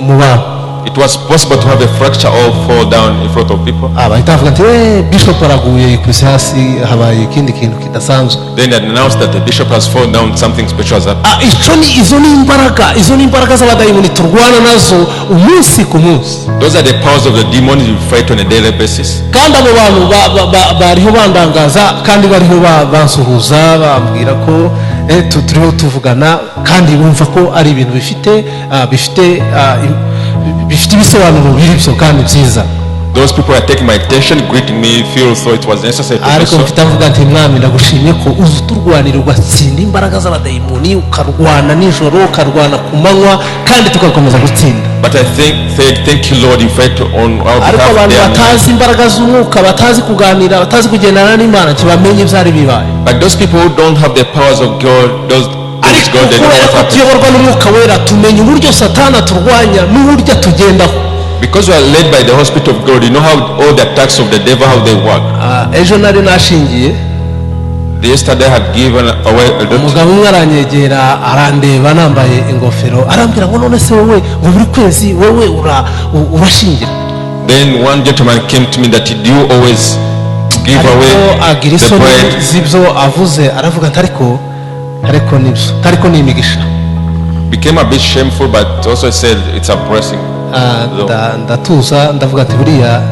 S1: mu bantu.
S2: It was possible to have a fracture or fall down in front of people.
S1: bahita bavuga ati bishop araguye yikubise hasi habaye ikindi kintu kidasanzwe.
S2: Then they announced that the bishop has fallen down, something special has happened.
S1: izo ni imbaraga z'abadayimoni turwana nazo umunsi ku munsi.
S2: Those are the powers of the demons you fight on a daily basis.
S1: kandi abo bantu bariho bandangaza kandi bariho bansuhuza bambwira ko turiho tuvugana kandi bumva ko ari ibintu bifite ibisobanuro biri byo kandi byiza.
S2: Those people are taking my attention, greeting me, feel so it was necessary to do
S1: ariko
S2: so.
S1: mfite avuga ati mwami ndagushimye ko uzi uturwanira ugatsinda imbaraga z'abadayimoni ukarwana nijoro ukarwana ku manywa kandi tugakomeza gutsinda.
S2: But I thank you Lord, you fight on our
S1: ariko abantu
S2: behalf.
S1: batazi imbaraga z'umwuka batazi kuganira batazi kugendana n'Imana ntibamenye ibyari bibaye.
S2: But those people who don't have the powers of God, those God, they know what
S1: ariko
S2: happened.
S1: tuyoborwa n'umwuka wera tumenya uburyo satana turwanya n'uburyo tugendaho.
S2: Because we are led by the Holy Spirit of God, you know how all the attacks of the devil, how they work.
S1: ejo nari nashingiye.
S2: Yesterday I had given away a lot.
S1: umugabo umwe aranyegera arandeba nambaye ingofero arambwira ngo none se wowe ngo buri kwezi wowe urashingira.
S2: Then one gentleman came to me that he do always give away
S1: agira
S2: the
S1: isoni
S2: bread.
S1: z'ibyo avuze aravuga ati ariko nibyo ariko ni imigisha.
S2: Became a bit shameful, but also said it's a blessing.
S1: ndatuza ndavuga ati buriya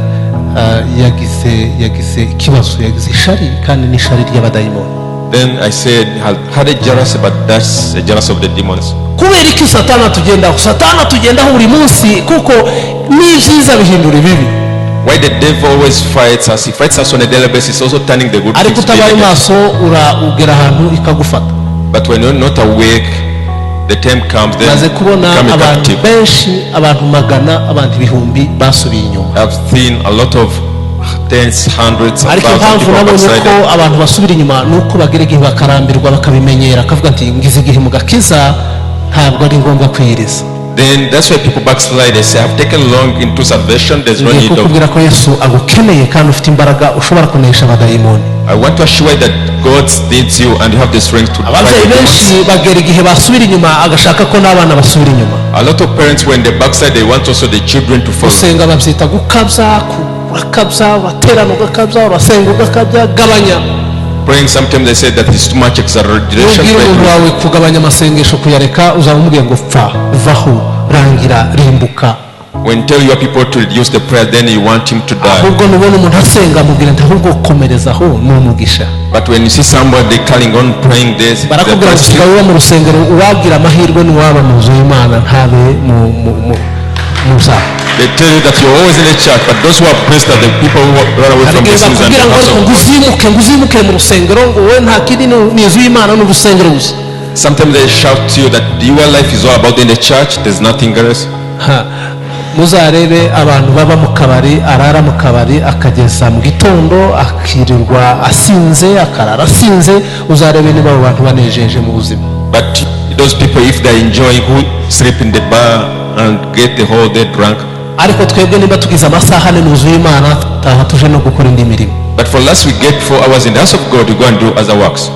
S1: yagize ikibazo yagize ishari kandi n'ishari ry'abadayimoni.
S2: Then I said had a jealousy, but that's a jealousy of the demons.
S1: kubera iki satana tugendaho buri munsi kuko n'ibyiza bihindura ibibi.
S2: Why the devil always fights us? He fights us on a daily basis, also turning the good
S1: ariko
S2: things to be
S1: utabaye
S2: negative.
S1: maso ugera ahantu ikagufata.
S2: But when you're not awake, the time comes, then
S1: maze kubona
S2: become a
S1: abantu
S2: captive.
S1: benshi, abantu magana, abantu ibihumbi basubiye inyuma.
S2: I've seen a lot of tens, hundreds of
S1: ariko
S2: thousands of
S1: impamvu
S2: people
S1: nabonye ko
S2: backsliding.
S1: abantu basubira inyuma ni uko bagera igihe bakarambirwa bakabimenyera, akavuga ati ngize igihe mu gakiza ntabwo ari ngombwa kwiyiriza.
S2: Then that's why people backslide. They say, I've taken long into salvation, there's no
S1: ngiye
S2: need of.
S1: kukubwira ko Yesu agukeneye kandi ufite imbaraga ushobora kunesha abadayimoni.
S2: I want to assure you that God needs you and you have the strength to fight
S1: ababyeyi
S2: the
S1: benshi
S2: demons.
S1: bagera igihe basubira inyuma agashaka ko n'abana basubira inyuma.
S2: A lot of parents, when they backslide, they want also the children to follow.
S1: gusenga babyita gukabya, urakabya, uraterana ugakabya, urasenga ugakabya, gabanya.
S2: Praying, sometimes they say that it's too much exaggeration.
S1: nubwira umuntu wawe kugabanya amasengesho kuyareka, uzaba umubwiye ngo pfa, vaho, rangira, rimbuka.
S2: When tell your people to reduce the prayer, then you want him to die.
S1: ahubwo nubona umuntu asenga mubwira nti ahubwo komerezaho ni umugisha.
S2: But when you see somebody carrying on praying this,
S1: barakubwira ngo usigaye uba mu rusengero, uwagira amahirwe ni uwaba mu nzu y'Imana ntabe mu zaha.
S2: they tell you that you're always in the church, but those who are blessed are the people who run away from the sins and the
S1: bakubwira ngo
S2: house
S1: ariko
S2: of God.
S1: nguzimuke mu rusengero, ngo wowe nta kindi ni inzu y'Imana ni urusengero gusa.
S2: Sometimes they shout to you that your life is all about in the church, there's nothing else.
S1: muzarebe abantu baba mu kabari, arara mu kabari akageza mu gitondo, akirirwa asinze, akarara asinze, uzarebe niba abo bantu banejeje mu buzima.
S2: But those people, if they're enjoying, who sleep in the bar and get the whole day drunk.
S1: ariko twebwe niba tugize amasaha ane mu nzu y'Imana, taha tuje no gukora indi mirimo.
S2: But for us, we get 4 hours in the house of God, we go and do other works.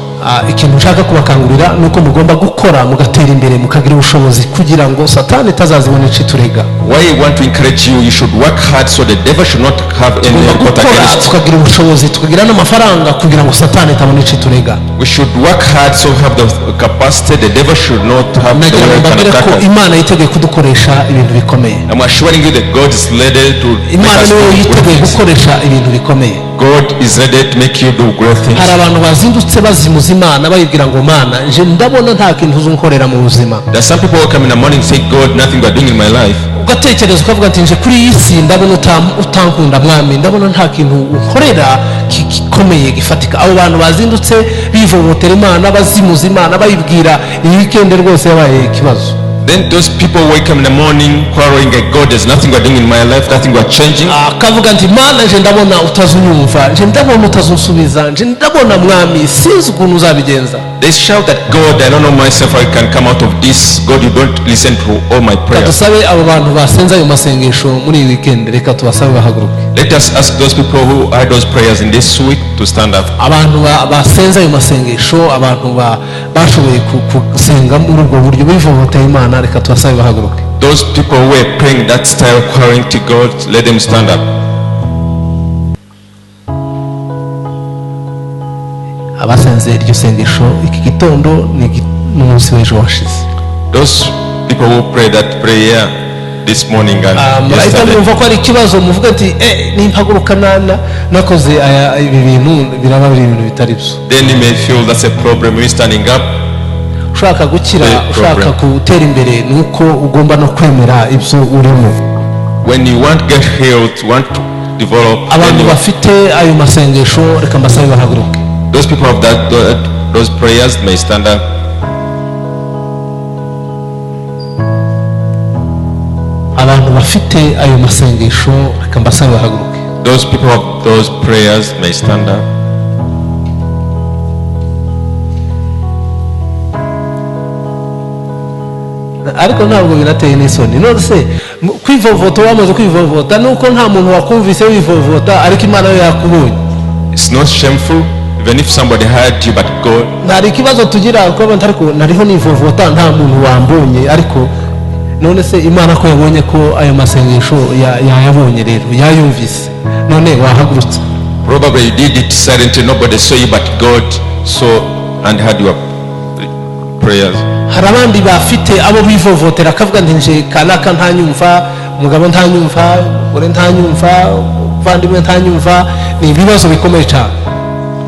S1: ikintu nshaka kubakangurira ni uko mugomba gukora mugatera imbere mukagira ubushobozi kugira ngo satani itazazibona ico iturega.
S2: Why I want to encourage you, you should work hard so the devil should not have any
S1: tugomba
S2: report
S1: gukora
S2: against you.
S1: tukagira ubushobozi tukagira n'amafaranga kugira ngo satani itabona ico iturega.
S2: We should work hard so have the capacity, the devil should not have the
S1: nagira
S2: way
S1: ngo
S2: can
S1: mbabwire
S2: attack
S1: ko
S2: us.
S1: Imana yiteguye kudukoresha ibintu bikomeye.
S2: I'm assuring you that God is ready to make
S1: Imana
S2: us
S1: niwe
S2: do great
S1: yiteguye
S2: things.
S1: gukoresha ibintu bikomeye.
S2: God is ready to make you do great things.
S1: hari abantu bazindutse bazimuza Imana bayibwira ngo Mana nje ndabona nta kintu uzunkorera mu buzima.
S2: There are some people who come in the morning and say, God, nothing you are doing in my life.
S1: ugatekereza ukavuga ati nje kuri iyi si ndabona utankunda mwami, ndabona nta kintu unkorera gikomeye gifatika. abo bantu bazindutse bivovotera Imana, bazimuza Imana, bayibwira iyi weekend rwose yabaye ikibazo.
S2: Then those people wake up in the morning quarreling at God, there's nothing you are doing in my life, nothing you are changing.
S1: akavuga ati Mana nje ndabona utazunyumva, nje ndabona utazunsubiza, nje ndabona mwami sinzi ukuntu uzabigenza.
S2: They shout at God, I don't know myself how I can come out of this. God, you don't listen to all my prayers.
S1: Dusabe abo bantu basenza ayo masengesho muri iyi weekend, reka tubasabe bahaguruke.
S2: Let us ask those people who had those prayers in this week to stand up.
S1: abantu basenza ayo masengesho, abantu bashoboye gusenga muri ubwo buryo bivovoteye Imana, reka tubasabe bahaguruke.
S2: Those people who were praying that style, quarreling to God, let them stand up.
S1: abasenze iryo sengesho iki gitondo ni umunsi w'ejo washize.
S2: Those people who pray that prayer this morning and
S1: murahita
S2: yesterday,
S1: mwumva ko ari ikibazo, muvuga ati nimpaguruka nakoze ibi bintu biraba biri ibintu bitari byo.
S2: then you may feel that's a problem. You're standing up.
S1: ushaka gukira,
S2: Problem.
S1: ushaka gutera imbere, ni uko ugomba no kwemera ibyo urimo.
S2: When you want to get healed, want to develop, then
S1: abantu bafite ayo masengesho reka mbasabe bahaguruke.
S2: those people of those prayers may stand up.
S1: abantu bafite ayo masengesho reka mbasabe bahaguruke.
S2: Those people of those prayers may stand up.
S1: ariko ntabwo birateye n'isoni. none se kwivovota, wamaze kwivovota nuko nta muntu wakumvise wivovota ariko Imana yo yakubonye.
S2: It's not shameful even if somebody heard you, but God.
S1: ntari ikibazo tugira kuko ariko nariho nivovota nta muntu wambonye, ariko none se Imana ko yabonye ko ayo masengesho yayabonye, rero yayumvise, none wahagurutse.
S2: Probably you did it silently, nobody saw you, but God saw and heard your prayers.
S1: hari abandi bafite abo bivovotera, akavuga ati nje kanaka ntanyumva, umugabo ntanyumva, umugore ntanyumva, umuvandimwe ntanyumva. ni ibibazo bikomeye cyane.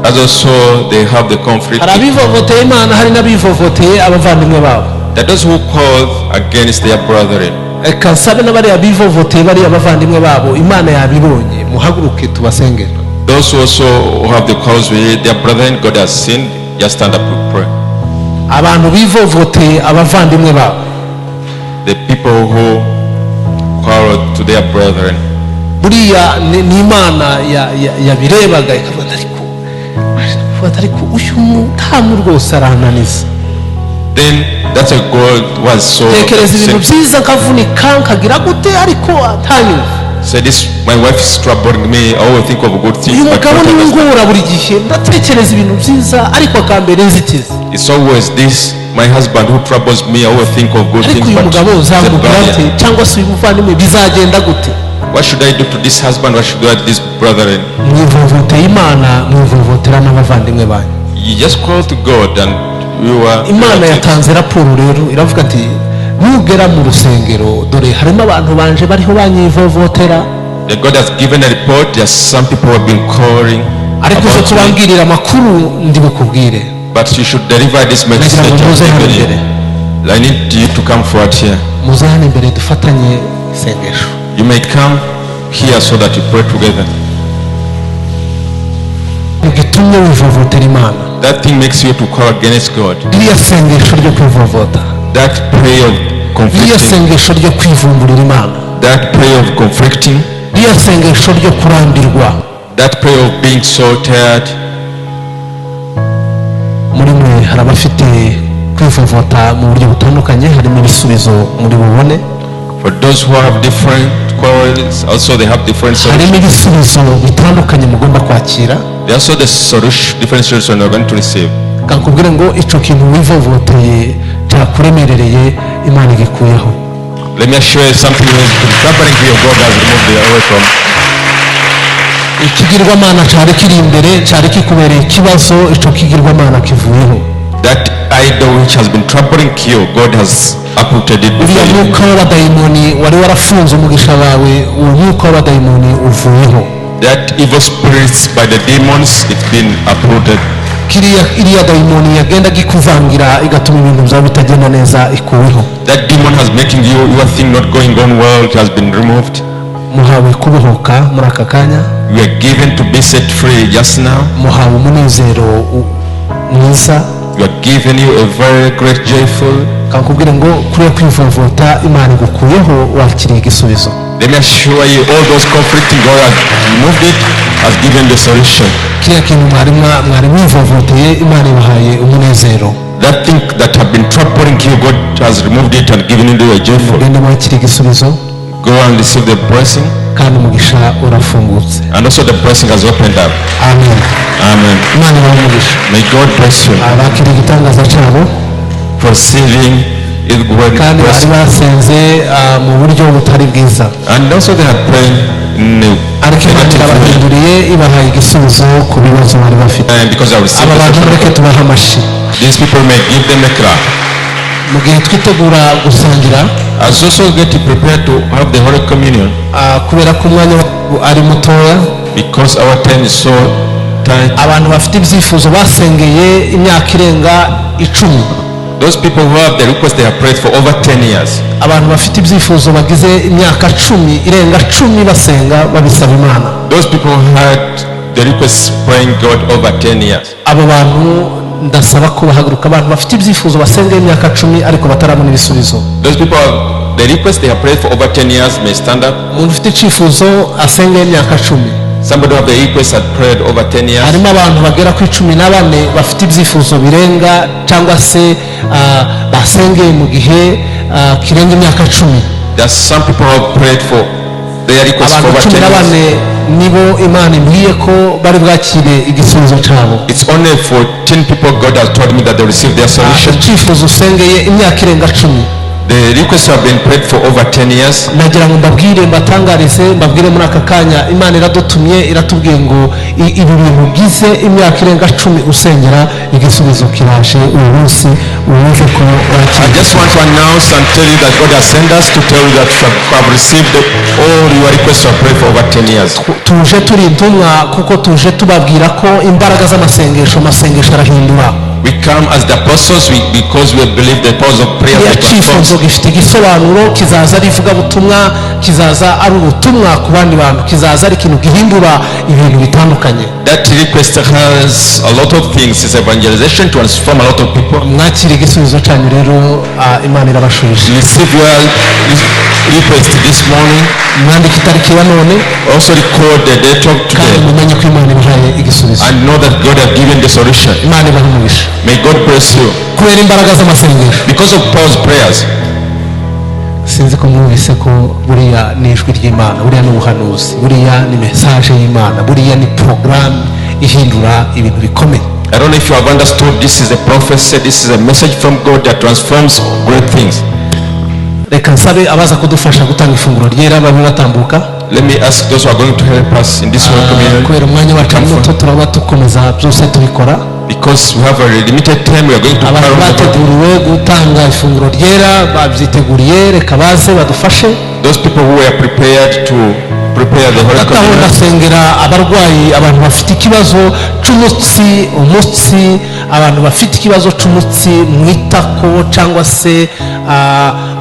S2: As also they have the conflict.
S1: hari abivovoteye Imana, hari n'abivovoteye abavandimwe babo.
S2: That those who call against their brethren.
S1: reka nsabe n'abariya bivovoteye bariya abavandimwe babo, Imana yabibonye, muhaguruke tubasengere.
S2: Those who also have the cause with their brethren, God has seen, just stand up to pray.
S1: abantu bivovoteye abavandimwe babo,
S2: the people who quarreled to their brethren.
S1: buriya ni imana yabirebaga ikavuga ariko uyu mutamu rwose arananiza.
S2: Then that's a God was so
S1: tekereza ibintu byiza nkavunika nkagira gute ariko atanyumva.
S2: Say this, my wife is troubling me. I always think of good things.
S1: uyu mugabo ni ngora buri gihe ndatekereza ibintu byiza ariko akambera inzitizi.
S2: It's always this, my husband who troubles me. I always think of good things.
S1: ariko uyu mugabo uzamubwira ate cyangwa se uyu muvandimwe bizagenda gute?
S2: What should I do to this husband? What should I do to this brother?
S1: mwivovoteye imana, mwivovotera n'abavandimwe banyu.
S2: You just call to God and you are.
S1: imana yatanze raporo rero iravuga ati nugera mu rusengero dore harimo abantu banje bariho banyivovotera.
S2: The God has given a report. There's some people who have been calling
S1: ariko uze
S2: about me,
S1: kubabwirira amakuru ndi bukubwire.
S2: but you should deliver this message. I need you to come forward here.
S1: muze hano imbere dufatanye isengesho.
S2: You may come here so that you pray together.
S1: gitumye wivovotera imana,
S2: That thing makes you to call against God.
S1: iriya sengesho ryo kwivovota,
S2: That prayer of
S1: iriya
S2: conflicting.
S1: sengesho ryo kwivumburira imana,
S2: That prayer of conflicting.
S1: iriya sengesho ryo kurambirwa.
S2: That prayer of being so tired.
S1: muri mwe hari abafite kwivovota mu buryo butandukanye, harimo ibisubizo muri bubone.
S2: For those who have different quarrels, also they have different
S1: harimo
S2: solutions.
S1: ibisubizo bitandukanye mugomba kwakira.
S2: They also the solution, different solutions you're going to receive.
S1: kakubwire ngo icyo kintu wivovoteye cyakuremerereye imana igikuyeho.
S2: Let me assure you something is troubling you. God has removed it away from.
S1: ikigirwamana cyari kiri imbere, cyari kikubereye ikibazo, icyo kigirwamana kivuyeho.
S2: That idol which has been troubling you, God has uprooted it
S1: uriya
S2: before you.
S1: mwuka w'abadayimoni wari warafunze umugisha wawe, uwo mwuka w'abadayimoni uvuyeho.
S2: That evil spirits by the demons, it's been uprooted.
S1: iriya dayimoni yagenda gikuvangira igatuma ibintu byawe bitagenda neza ikuweho.
S2: That demon has making your thing not going on well, it has been removed.
S1: muhawe kubohoka muri aka kanya.
S2: We are given to be set free just now.
S1: muhawe umunezero mwiza.
S2: We are giving you a very great joyful.
S1: kakubwire ngo kuriya kwivovota imana igukuyeho, wakiriye igisubizo.
S2: Let me assure you, all those conflicting, God has removed it, has given the solution.
S1: kiriya kintu mwari mwivovoteye imana ibahaye umunezero.
S2: That thing that have been troubling you, God has removed it and given it to a joyful.
S1: genda mwakiriye igisubizo
S2: Go and receive the blessing,
S1: kandi umugisha urafungutse.
S2: and also the blessing has opened up.
S1: amen.
S2: Amen.
S1: imana ibahe umugisha.
S2: May God bless you
S1: abakiriye igitangaza cyabo
S2: for receiving His word.
S1: kandi bari basenze mu buryo butari bwiza,
S2: And also they are praying
S1: ariko imana irabahinduriye ibahaye igisubizo ku bibazo bari bafite.
S2: because I received
S1: aba bantu mureke
S2: the
S1: tubahe amashyi.
S2: These people may give them a clap.
S1: mu gihe twitegura gusangira,
S2: As also get prepared to have the Holy Communion,
S1: kubera ko umwanya ari mutoya,
S2: because our time is so tight.
S1: abantu bafite ibyifuzo basengeye imyaka irenga 10,
S2: Those people who have the request, they have prayed for over 10 years.
S1: abantu bafite ibyifuzo bagize imyaka 10 irenga 10 basenga babisaba imana.
S2: Those people who had the request praying God over 10 years.
S1: abo bantu ndasaba ko bahaguruka, abantu bafite ibyifuzo basengeye imyaka 10 ariko batarabona ibisubizo.
S2: Those people have the request they have prayed for over 10 years may stand up.
S1: umuntu ufite icyifuzo asengeye imyaka 10.
S2: Somebody who have the request had prayed over 10 years.
S1: harimo abantu bagera ku 14 bafite ibyifuzo birenga cyangwa se basengeye mu gihe kirenga imyaka 10.
S2: There's some people who have prayed for their request for
S1: abantu
S2: over 10
S1: 14
S2: years.
S1: nibo imana imbwiye ko bari bwakire igisubizo cyabo.
S2: It's only 14 people God has told me that they received their solution.
S1: icyifuzo usengeye imyaka irenga 10.
S2: The requests have been prayed for over 10 years.
S1: nagira ngo mbabwire, mbatangarize, mbabwire muri aka kanya imana iradutumye iratubwiye ngo ibi bintu bigize imyaka irenga 10 usengera igisubizo kiraje uyu munsi, uwumve ko
S2: I
S1: wakiriye.
S2: just want to announce and tell you that God has sent us to tell you that you have received all your requests you have prayed for over 10 years.
S1: tuje turi intumwa kuko tuje tubabwira ko imbaraga z'amasengesho arahindura.
S2: We come as the apostles because we believe the powers of prayer will
S1: icyifuzo
S2: transform.
S1: gifite igisobanuro, kizaza ari ivugabutumwa, kizaza ari ubutumwa ku bandi bantu, kizaza ari ikintu gihindura ibintu bitandukanye.
S2: That request has a lot of things. It's evangelization, to transform a lot of people.
S1: mwakira igisubizo cyanyu rero Imana irabashubije.
S2: Receive your request this morning.
S1: mwandike itariki ya none
S2: Also record the date of
S1: kandi
S2: today.
S1: mumenye ko Imana ibahaye igisubizo.
S2: And know that God has given the solution.
S1: Imana ibahe umugisha.
S2: May God bless you.
S1: kubera imbaraga z'amasengesho.
S2: Because of Paul's prayers.
S1: sinzi ko mwumvise ko buriya ni ijwi ry'Imana, buriya ni ubuhanuzi, buriya ni message y'Imana, buriya ni porogaramu ihindura ibintu bikomeye.
S2: I don't know if you have understood, this is a prophecy, this is a message from God that transforms great things.
S1: reka nsabe abaza kudufasha gutanga ifunguro ryera babe batambuka.
S2: Let me ask those who are going to help us in this one community.
S1: kubera umwanya wacu ari muto turaba dukomeza byose tubikora.
S2: Because we have a limited time, we are going to
S1: abantu bateguriwe gutanga ifunguro ryera babyiteguriye, reka baze badufashe.
S2: those people who were prepared to prepare the Holy Communion.
S1: ndasengera abarwayi, abantu bafite ikibazo cy'umutsi, umutsi, abantu bafite ikibazo cy'umutsi mu itako cyangwa se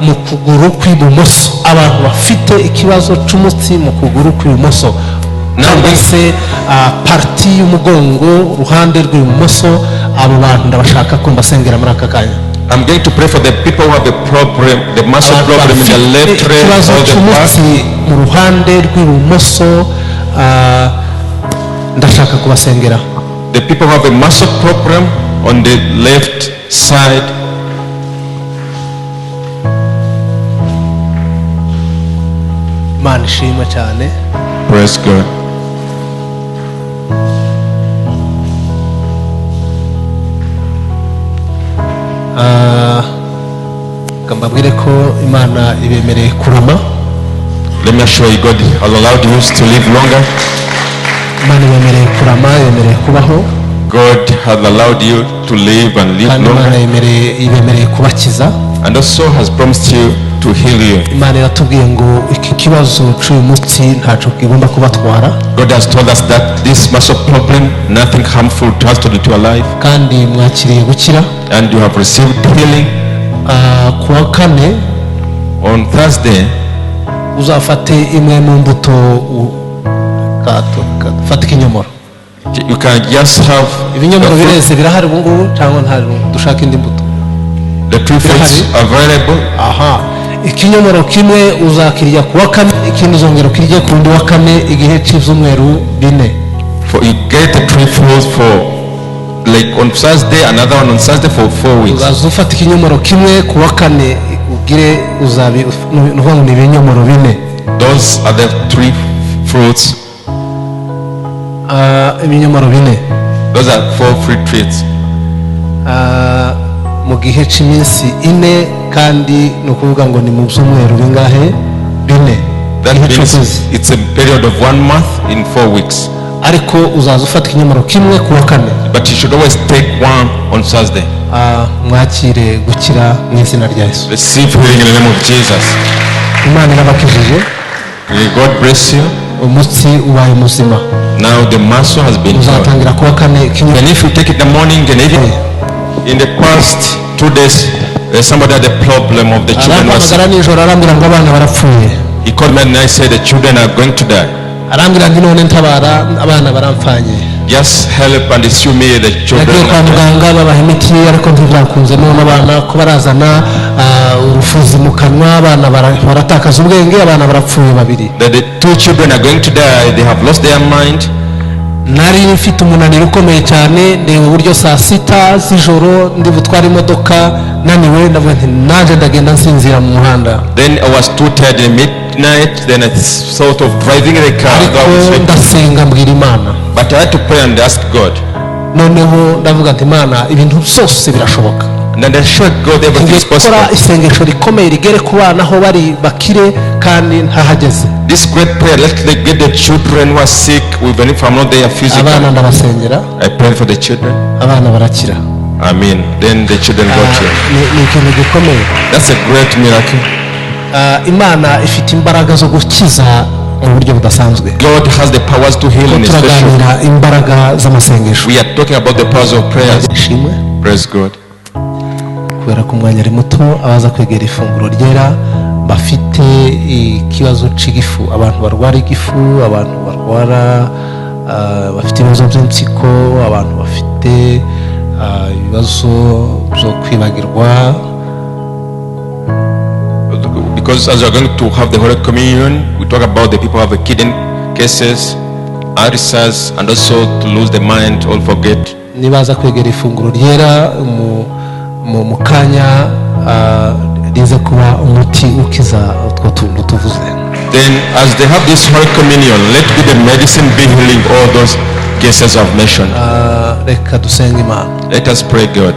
S1: mu kuguru kw'ibumoso, abantu bafite ikibazo cy'umutsi mu kuguru kw'ibumoso cyangwa se parti y'umugongo uruhande rw'ibumoso, abo bantu ndabashaka ko mbasengera muri aka kanya.
S2: I'm going to pray for the people who have a problem, the muscle problem in the left leg
S1: ikibazo
S2: or the back.
S1: cy'umutsi mu ruhande rw'ibumoso, ndashaka kubasengera.
S2: The people who have a muscle problem on the left side.
S1: Imana ishimwe cyane.
S2: Praise God.
S1: mbabwire ko Imana ibemereye kurama.
S2: Let me assure you, God has allowed you to live longer.
S1: Imana ibemereye kurama, ibemereye kubaho.
S2: God has allowed you to live and live
S1: kandi Imana
S2: longer.
S1: ibemereye kubakiza.
S2: And also has promised you to heal you.
S1: Imana iratubwiye ngo iki kibazo cy'uyu mutsi ntacyo kigomba kubatwara.
S2: God has told us that this muscle problem, nothing harmful has to do to your life.
S1: kandi mwakiriye gukira.
S2: And you have received healing.
S1: ku wa kane
S2: On Thursday,
S1: uzafate imwe mu mbuto fata ikinyomoro.
S2: you can just have
S1: ibinyomoro
S2: the fruit.
S1: bireze birahari ubu ngubu cyangwa nta dushaka indi mbuto.
S2: The two fruits available.
S1: aha ikinyomoro kimwe uzakirya ku wa kane, ikindi uzongera ukirye ku wundi wa kane igihe cy'ibyumweru bine.
S2: For you get the three fruits for like on Thursday, another one on Thursday for 4 weeks.
S1: uzaza ufata ikinyomoro kimwe ku wa kane ugire nuvuga ngo ni ibinyomoro bine.
S2: Those are the three fruits.
S1: ibinyomoro bine.
S2: Those are 4 free treats.
S1: mu gihe cy'iminsi ine, kandi ni ukuvuga ngo ni mu byumweru bingahe? Bine.
S2: That means it's a period of 1 month in 4 weeks.
S1: ariko uzaza ufata ikinyomoro kimwe ku wa kane.
S2: But you should always take one on Thursday.
S1: mwakire gukira mu izina rya Yesu.
S2: Receive healing in the name of Jesus.
S1: Imana irabakijije.
S2: May God bless you.
S1: umutsi ubaye muzima.
S2: Now the muscle has been healed.
S1: uzatangira ku wa kane ikinyomoro.
S2: And if you take it in the morning and even in the past 2 days, somebody had a problem of the children.
S1: arampamagara nijoro arambwira ngo abana barapfuye.
S2: He called me and I said the children are going to die.
S1: arambwira ngo none ntabara abana barampfanye.
S2: Just help and issue me the children.
S1: yagiye kwa muganga babaha imiti ariko ntibyakunze, none abana ko barazana urufuzi mu kanwa, abana baratakaza ubwenge, abana barapfuye babiri.
S2: That the 2 children are going to die, they have lost their mind.
S1: nari mfite umunaniro ukomeye cyane, ndeba uburyo saa sita z'ijoro ndi butwara imodoka naniwe, ndavuga nti naje ndagenda nsinzira mu muhanda.
S2: Then I was too tired in midnight, then I thought of driving the car.
S1: ariko ndasenga mbwira Imana.
S2: But I had to pray and ask God.
S1: noneho ndavuga nti Imana, ibintu byose birashoboka.
S2: And then I showed God everything is possible.
S1: gukora isengesho rikomeye rigere ku bana aho bari bakire kandi ntahageze.
S2: This great prayer, let's get the children who are sick, even if I'm not there physically.
S1: abana ndabasengera,
S2: I pray for the children.
S1: abana barakira.
S2: Amen. Then the children got here.
S1: ni ikintu gikomeye.
S2: That's a great miracle.
S1: Imana ifite imbaraga zo gukiza mu buryo budasanzwe.
S2: God has the powers to heal in a special way.
S1: turaganira imbaraga z'amasengesho.
S2: We are talking about the powers of prayers.
S1: ishimwe
S2: Praise God.
S1: kubera ko umwanya ari muto, abaza kwegera ifunguro ryera bafite ikibazo cy'igifu, abantu barwara igifu, abantu barwara bafite ibibazo by'impyiko, abantu bafite ibibazo byo kwibagirwa.
S2: Because as we are going to have the Holy Communion, we talk about the people who have kidney cases, ulcers, and also to lose the mind or forget.
S1: Nibaza kwegera ifunguro ryera mu kanya rize kuba umuti ukiza utwo tuntu tuvuze.
S2: Then as they have this Holy Communion, let be the medicine be healing all those cases I've mentioned.
S1: Reka dusenge Imana.
S2: Let us pray God.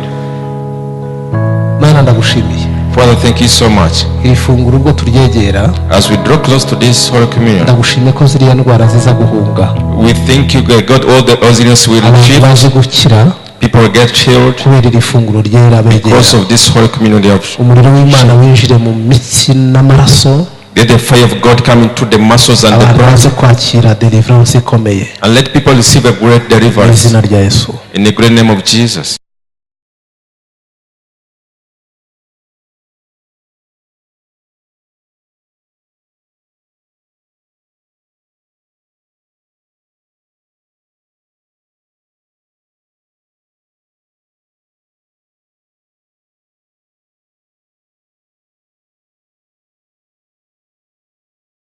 S1: Mana ndagushimiye.
S2: Father, thank you so much.
S1: Iri funguro ubwo turyegera,
S2: as we draw close to this Holy Communion,
S1: ndagushimiye ko ziriya ndwara ziza guhunga.
S2: We thank you God, all the illness will
S1: heal. Baje gukira.
S2: People will get healed
S1: kubera iri funguro ryera begera.
S2: Because of this Holy Communion they have.
S1: Umuriro w'Imana winjire mu mitsi n'amaraso.
S2: Let the fire of God come into the muscles and the blood. And let people receive a great deliverance. In the great name of Jesus.